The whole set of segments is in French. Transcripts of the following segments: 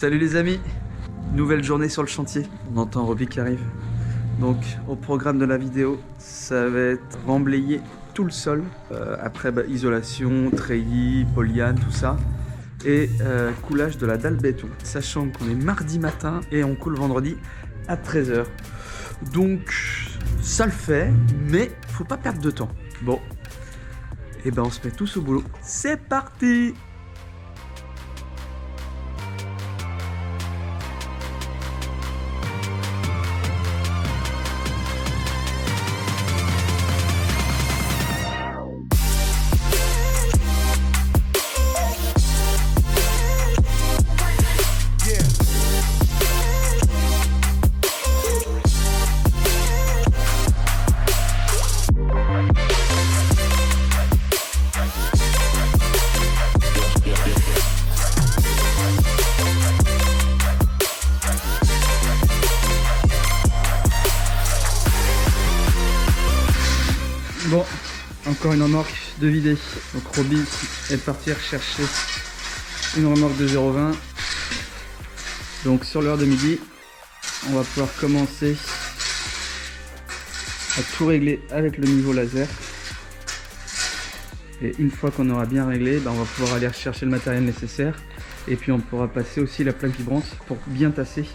Salut les amis, nouvelle journée sur le chantier, on entend Roby qui arrive. Donc au programme de la vidéo, ça va être remblayer tout le sol, après isolation, treillis, polyane, tout ça, et coulage de la dalle béton. Sachant qu'on est mardi matin et on coule vendredi à 13 h. Donc ça le fait, mais faut pas perdre de temps. Bon, et ben on se met tous au boulot, c'est parti! Bon, encore une remorque de vider. Donc Roby est parti rechercher une remorque de 0,20. Donc sur l'heure de midi, on va pouvoir commencer à tout régler avec le niveau laser. Et une fois qu'on aura bien réglé, on va pouvoir aller rechercher le matériel nécessaire. Et puis on pourra passer aussi la plaque vibrante pour bien tasser.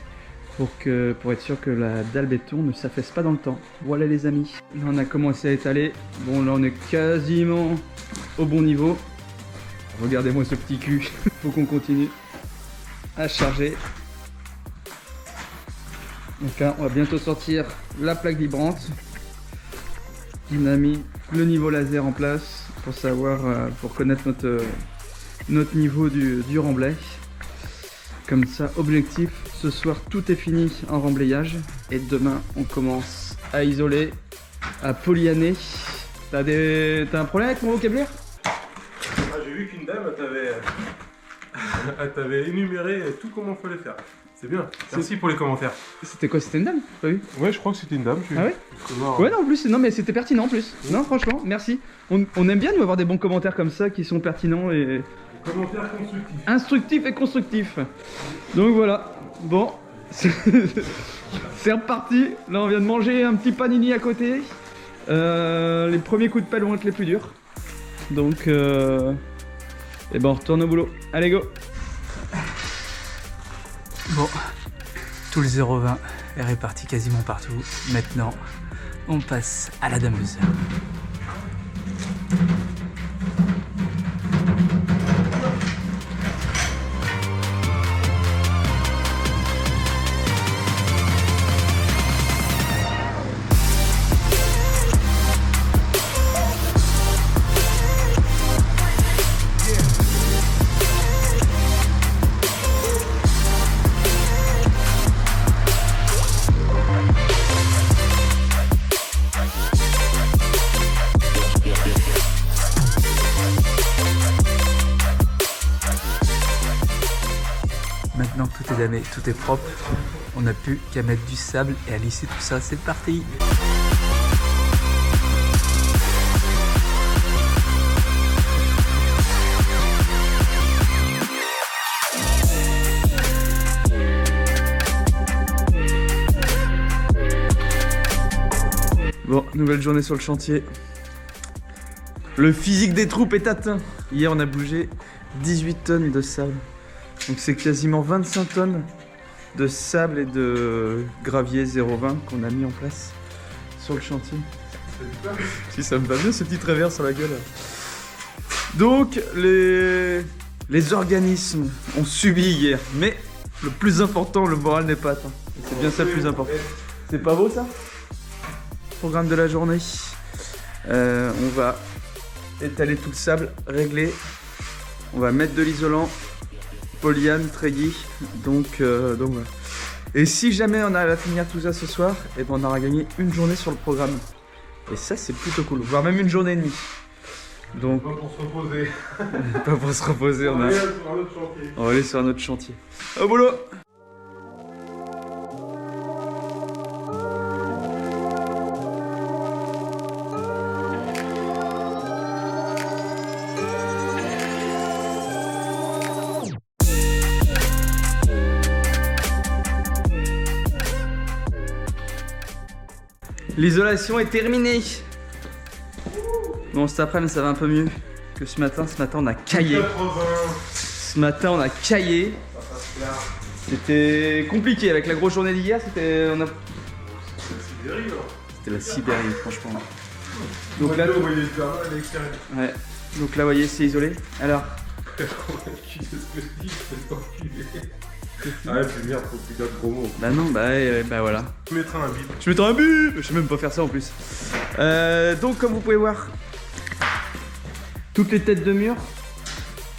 Pour être sûr que la dalle béton ne s'affaisse pas dans le temps. Voilà les amis. Là on a commencé à étaler. Bon là on est quasiment au bon niveau. Regardez-moi ce petit cul. Faut qu'on continue à charger. Donc là on va bientôt sortir la plaque vibrante. On a mis le niveau laser en place pour savoir, pour connaître notre niveau du remblai. Comme ça, objectif, ce soir tout est fini en remblayage et demain on commence à isoler, à polyaner. T'as un problème avec mon vocabulaire? Ah, j'ai vu qu'une dame t'avait énuméré tout comment il fallait faire. C'est bien, merci pour les commentaires. C'était quoi? C'était une dame? Pas vu? Ouais, je crois que c'était une dame. Ah ouais? Ouais, non, en plus, non, mais c'était pertinent en plus. Oui. Non, franchement, merci. On aime bien nous avoir des bons commentaires comme ça qui sont pertinents et... Commentaires constructifs. Instructifs et constructifs. Donc voilà, bon, c'est reparti. Là on vient de manger un petit panini à côté. Les premiers coups de pelle vont être les plus durs. Donc, et ben on retourne au boulot. Allez go. Bon, tout le 0,20 est réparti quasiment partout. Maintenant, on passe à la dameuse. Maintenant que tout est damé, tout est propre, on n'a plus qu'à mettre du sable et à lisser tout ça, c'est parti! Bon, nouvelle journée sur le chantier. Le physique des troupes est atteint. Hier on a bougé 18 tonnes de sable. Donc c'est quasiment 25 tonnes de sable et de gravier 0,20 qu'on a mis en place sur le chantier. Si ça me va bien ce petit travers sur la gueule. Donc les organismes ont subi hier, mais le plus important, le moral n'est pas atteint. C'est bien ça le plus important. C'est pas beau ça? Programme de la journée. On va étaler tout le sable, régler. On va mettre de l'isolant. Polyane, treillis, donc voilà. Et si jamais on arrive à finir tout ça ce soir, et ben on aura gagné une journée sur le programme. Et ça c'est plutôt cool, voire même une journée et demie. Donc pas pour se reposer. Pas pour se reposer, on va aller sur un autre chantier. On va aller sur un autre chantier. Au boulot! L'isolation est terminée. Bon, cet après-midi ça va un peu mieux que ce matin. Ce matin on a caillé. 80. Ce matin on a caillé. C'était compliqué avec la grosse journée d'hier. C'était la Sibérie, franchement. Donc là, ouais. Donc là, vous voyez, c'est isolé. Alors. Ah ouais, puis merde, faut que tu gardes gros mots. Bah non, bah voilà. Je mettrai un bip. Je mettrai un bip. Je sais même pas faire ça en plus. Donc comme vous pouvez voir, toutes les têtes de mur,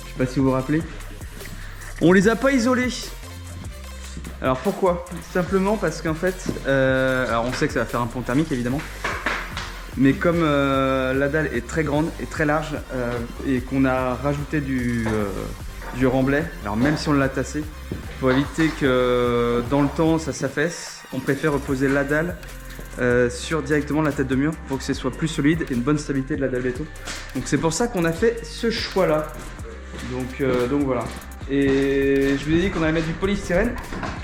je sais pas si vous vous rappelez, on les a pas isolées. Alors pourquoi? Simplement parce qu'en fait, alors on sait que ça va faire un pont thermique évidemment, mais comme la dalle est très grande et très large et qu'on a rajouté du remblai, alors même si on l'a tassé, pour éviter que dans le temps ça s'affaisse, on préfère reposer la dalle sur directement la tête de mur pour que ce soit plus solide et une bonne stabilité de la dalle béton. Donc c'est pour ça qu'on a fait ce choix là. Donc voilà. Et je vous ai dit qu'on allait mettre du polystyrène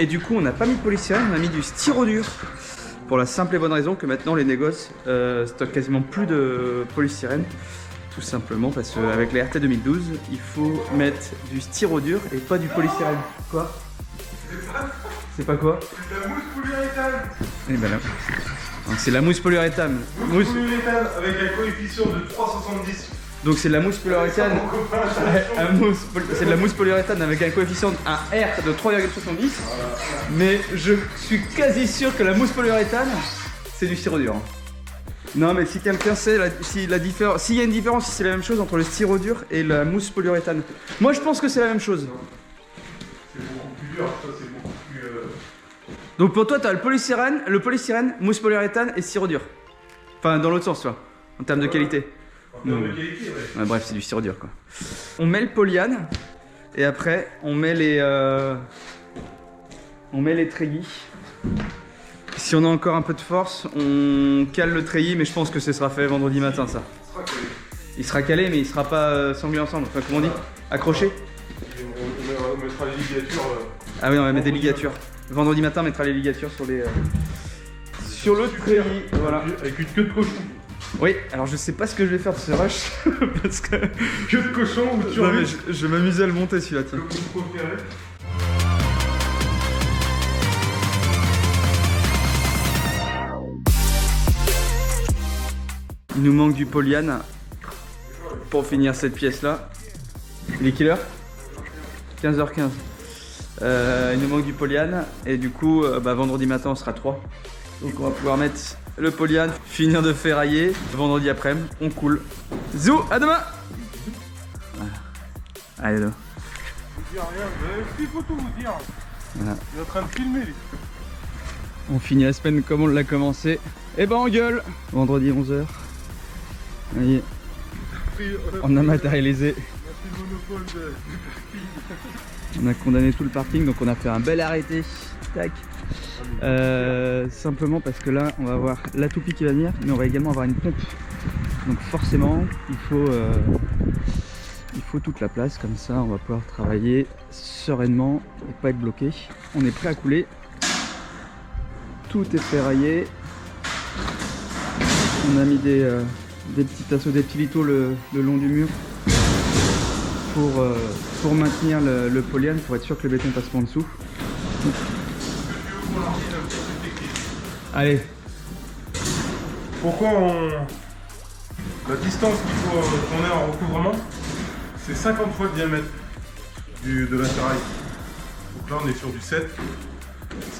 et du coup on n'a pas mis de polystyrène, on a mis du styrodure pour la simple et bonne raison que maintenant les négoces stockent quasiment plus de polystyrène, tout simplement parce qu'avec les RT 2012 il faut mettre du styrodure et pas du polystyrène. Quoi? C'est pas quoi? C'est la mousse polyuréthane. Et ben là. C'est la mousse polyuréthane. Mousse polyuréthane avec un coefficient de 3,70. Donc c'est de la mousse polyuréthane. C'est de la mousse polyuréthane avec un coefficient, un R de 3,70. Voilà. Mais je suis quasi sûr que la mousse polyuréthane, c'est du styrodure. Non mais si quelqu'un sait s'il y a une différence, si c'est la même chose entre le styrodure et la mousse polyuréthane. Moi je pense que c'est la même chose. C'est beaucoup plus dur, ça c'est beaucoup plus... Donc pour toi tu as le polystyrène, mousse polyuréthane et styrodure. Enfin dans l'autre sens tu vois, en termes de qualité. En termes de qualité, ouais. Ouais, bref, c'est du styrodure quoi. On met le polyane et après on met les treillis. Si on a encore un peu de force, on cale le treillis, mais je pense que ce sera fait vendredi matin ça. Il sera calé, mais il sera pas sanglé ensemble. Enfin, comment on dit? Accroché. On mettra les ligatures. Ah oui, on va mettre des ligatures. Vendredi matin, on mettra les ligatures sur les sur le treillis. Voilà. Avec une queue de cochon. Oui, alors je sais pas ce que je vais faire de ce rush parce que... Queue de cochon ou tu non, mais je vais m'amuser à le monter celui-là, tiens. Comme vous préférez. Il nous manque du polyane pour finir cette pièce-là. Il est quelle heure? 15h15. Il nous manque du polyane et du coup, vendredi matin, on sera 3. Donc on va pouvoir mettre le polyane, finir de ferrailler. Vendredi après-midi, on coule. Zou, à demain. Voilà. Allez, demain. Je dis rien, il faut tout vous dire. Voilà. Il est en train de filmer lui. On finit la semaine comme on l'a commencé. Et ben on gueule. Vendredi 11h. Vous voyez, on a matérialisé. On a condamné tout le parking, donc on a fait un bel arrêté. Tac. Simplement parce que là on va avoir la toupie qui va venir, mais on va également avoir une pompe. Donc forcément il faut toute la place, comme ça on va pouvoir travailler sereinement et pas être bloqué. On est prêt à couler. Tout est ferraillé. On a mis des petits tasseaux, des petits litos le long du mur pour maintenir le polyane, pour être sûr que le béton passe pas en dessous. Allez. Pourquoi la distance qu'il faut qu'on ait en recouvrement, c'est 50 fois le diamètre de la ferraille. Donc là on est sur du 7,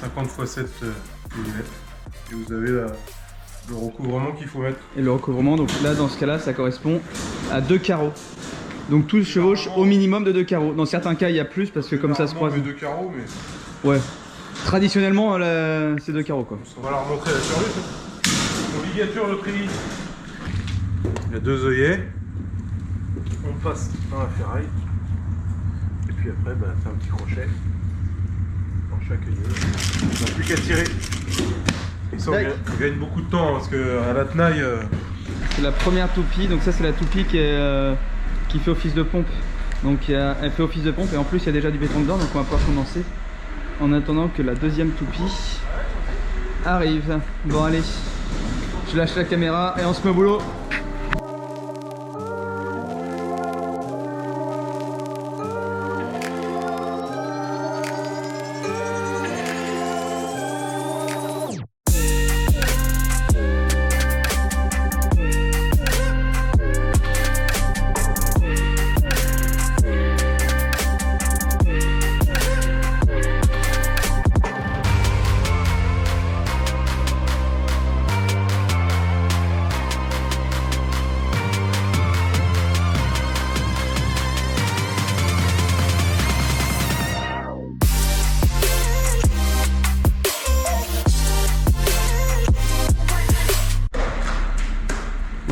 50 x 7 mm. Et vous avez le recouvrement qu'il faut mettre. Et le recouvrement, donc là dans ce cas là ça correspond à 2 carreaux. Donc tout chevauche au minimum de 2 carreaux. Dans certains cas il y a plus parce que comme ça se croise. 2 carreaux mais... Ouais. Traditionnellement c'est 2 carreaux quoi. On va la remontrer la survie. On ligature le treillis. Il y a 2 œillets. On passe dans la ferraille. Et puis après c'est un petit crochet dans chaque œillet. On n'a plus qu'à tirer. Et ça on gagne beaucoup de temps parce qu'à la tenaille... C'est la première toupie, donc ça c'est la toupie qui fait office de pompe. Donc elle fait office de pompe et en plus il y a déjà du béton dedans, donc on va pouvoir commencer en attendant que la deuxième toupie arrive. Bon allez, Je lâche la caméra et on se met au boulot.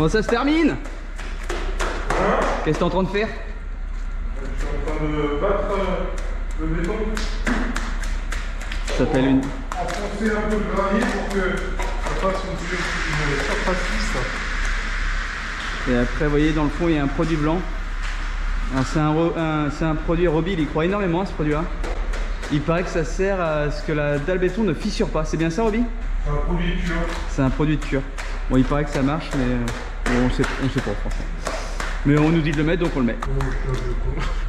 Bon, ça se termine. Qu'est-ce que t'es en train de faire? Je suis en train de battre le béton. Ça s'appelle une... Enfoncer un peu le gravier pour que ça fasse une surface lisse. Et après, vous voyez, dans le fond, il y a un produit blanc. C'est un produit, Roby, il y croit énormément à ce produit-là. Il paraît que ça sert à ce que la dalle béton ne fissure pas. C'est bien ça, Roby? C'est un produit de cure. C'est un produit de cure. Bon, il paraît que ça marche, mais bon, on sait pas, franchement. Mais on nous dit de le mettre, donc on le met.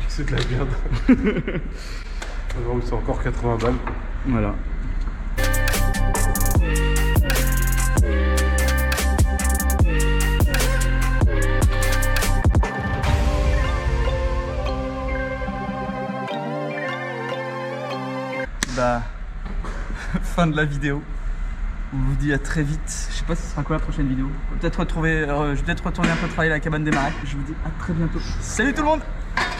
C'est de la merde. Alors, c'est encore 80 balles. Voilà. Bah, fin de la vidéo. On vous dit à très vite. Je sais pas si ce sera quoi la prochaine vidéo. Je vais peut-être retourner un peu travailler à la cabane des marais. Je vous dis à très bientôt. Salut tout le monde!